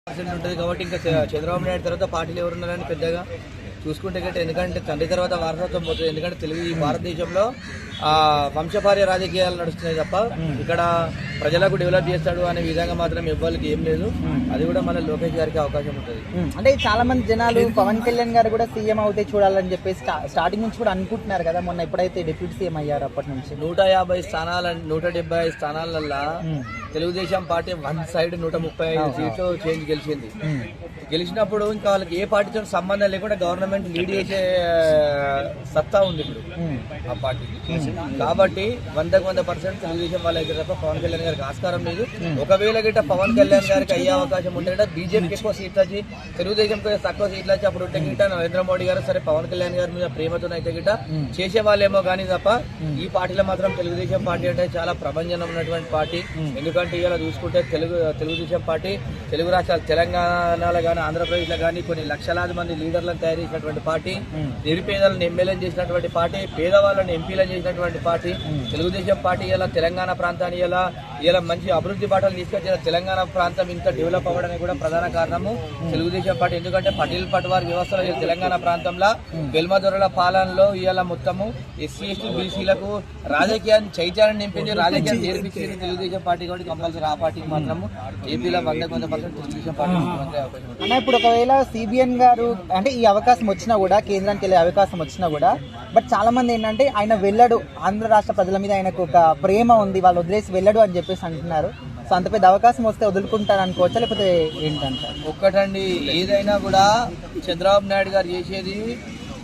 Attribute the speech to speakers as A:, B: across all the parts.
A: ఉంటుంది కాబట్టి ఇంకా చంద్రబాబు నాయుడు తర్వాత పార్టీలు ఎవరున్నారని పెద్దగా చూసుకుంటే గట్ట ఎందుకంటే తండ్రి తర్వాత వారసత్వం పోతుంది. ఎందుకంటే తెలుగు ఈ భారతదేశంలో వంశపార్య రాజకీయాలు నడుస్తున్నాయి తప్ప ఇక్కడ ప్రజలకు డెవలప్ చేస్తాడు అనే విధంగా మాత్రం ఇవ్వాలకి ఏం లేదు. అది కూడా మన లోకేష్ గారికి అవకాశం ఉంటుంది.
B: అంటే చాలా మంది జనాలు పవన్ కళ్యాణ్ గారు కూడా సీఎం అవుతే చూడాలని చెప్పేసి స్టార్టింగ్ నుంచి కూడా అనుకుంటున్నారు కదా. మొన్న ఎప్పుడైతే డిప్యూటీ సీఎం అయ్యారు అప్పటి నుంచి
A: 150 స్థానాల 175 స్థానాలల్లో తెలుగుదేశం పార్టీ వన్ సైడ్ 135 సీట్లు గెలిచింది. గెలిచినప్పుడు ఇంకా వాళ్ళకి ఏ పార్టీతో సంబంధం లేకుండా గవర్నమెంట్ లీడ్ చేసే సత్తా ఉంది ఇప్పుడు ఆ పార్టీ. కాబట్టి 100% తెలుగుదేశం వాళ్ళైతే తప్ప పవన్ కళ్యాణ్ గారికి ఆస్కారం లేదు. ఒకవేళ గిట్ట పవన్ కళ్యాణ్ గారికి అయ్యే అవకాశం ఉంటే గిట్ట బీజేపీకి ఎక్కువ సీట్లు వచ్చి తెలుగుదేశం తక్కువ సీట్లు వచ్చి అప్పుడు ఉంటే గిట్ట నరేంద్ర మోడీ గారు సరే పవన్ కళ్యాణ్ గారి మీద ప్రేమతో అయితే గిట్ట చేసే వాళ్ళేమో కానీ తప్ప ఈ పార్టీలో మాత్రం తెలుగుదేశం పార్టీ అంటే చాలా ప్రభంజనం ఉన్నటువంటి పార్టీ. ఎందుకంటే ఇలా చూసుకుంటే తెలుగుదేశం పార్టీ తెలుగు రాష్ట్రాలు తెలంగాణలో కానీ ఆంధ్రప్రదేశ్లో కానీ కొన్ని లక్షలాది మంది లీడర్లను తయారు చేసినటువంటి పార్టీ, నిరుపేదలను ఎమ్మెల్యేలు చేసినటువంటి పార్టీ, పేదవాళ్ళని ఎంపీలను చేసినటువంటి పార్టీ తెలుగుదేశం పార్టీ. ఇలా తెలంగాణ ప్రాంతాన్ని ఇలా మంచి అభివృద్ధి బాటలు తీసుకొచ్చిన తెలంగాణ ప్రాంతం ఇంత డెవలప్ అవ్వడానికి కూడా ప్రధాన కారణము తెలుగుదేశం పార్టీ. ఎందుకంటే పటేల్ పట్వార్ వ్యవస్థలో తెలంగాణ ప్రాంతంలో వెల్మదొరల పాలనలో ఇవాళ మొత్తము ఎస్సీ ఎస్టీ బీసీలకు రాజకీయాన్ని చైతన్యం నింపింది, రాజకీయాన్ని నేర్పించింది తెలుగుదేశం పార్టీ. కాబట్టి కంపల్సరీ ఆ పార్టీకి మాత్రము ఏపీలో 100% తెలుగుదేశం పార్టీ అవకాశం.
B: అన్న ఇప్పుడు ఒకవేళ సిబిఎన్ గారు అంటే ఈ అవకాశం వచ్చినా కూడా కేంద్రానికి వెళ్ళే అవకాశం వచ్చినా కూడా బట్ చాలా మంది ఏంటంటే ఆయన వెళ్ళడు, ఆంధ్ర రాష్ట్ర ప్రజల మీద ఆయనకు ఒక ప్రేమ ఉంది, వాళ్ళు వదిలేసి వెళ్ళడు అని చెప్పేసి అంటున్నారు. సో అంత పెద్ద అవకాశం వస్తే వదులుకుంటారు అనుకోవచ్చా లేకపోతే ఏంటంటారు?
A: ఒక్కటండి, ఏదైనా కూడా చంద్రబాబు నాయుడు గారు చేసేది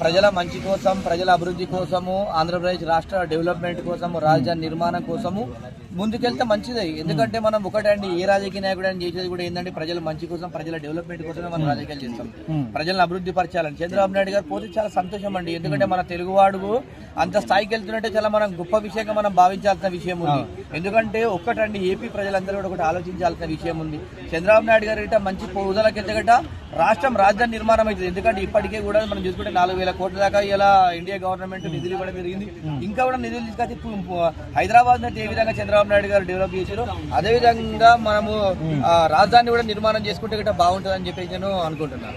A: ప్రజల మంచి కోసం, ప్రజల అభివృద్ధి కోసము, ఆంధ్రప్రదేశ్ రాష్ట్ర డెవలప్మెంట్ కోసము, రాజధాని నిర్మాణం కోసము ముందుకెళ్తే మంచిదే. ఎందుకంటే మనం ఒకటండి ఏ రాజకీయ నాయకుడు అని చేసేది కూడా ఏంటంటే ప్రజల మంచి కోసం, ప్రజల డెవలప్మెంట్ కోసమే మనం రాజకీయాలు చేస్తాం, ప్రజలను అభివృద్ధి పరచాలని. చంద్రబాబు నాయుడు గారు పోతే చాలా సంతోషం అండి. ఎందుకంటే మన తెలుగువాడు అంత స్థాయికి వెళ్తున్నట్టే చాలా మనం గొప్ప విషయంగా మనం భావించాల్సిన విషయం ఉంది. ఎందుకంటే ఒక్కటండి ఏపీ ప్రజలందరూ కూడా ఒకటి ఆలోచించాల్సిన విషయం ఉంది. చంద్రబాబు నాయుడు గారు గిట్ట మంచి పొదులకెళ్తే గట్ట రాష్ట్రం రాజధాని నిర్మాణం అవుతుంది. ఎందుకంటే ఇప్పటికే కూడా మనం చూసుకుంటే 4,000 కోట్ల దాకా ఇలా ఇండియా గవర్నమెంట్ నిధులు ఇవ్వడం జరిగింది. ఇంకా కూడా నిధులు తీసుకొచ్చి హైదరాబాద్ ఏ విధంగా చంద్రబాబు నాయుడు గారు డెవలప్ చేశారు అదేవిధంగా మనము రాజధాని కూడా నిర్మాణం చేసుకుంటే గట్ట బాగుంటుందని చెప్పేసి నేను అనుకుంటున్నాను.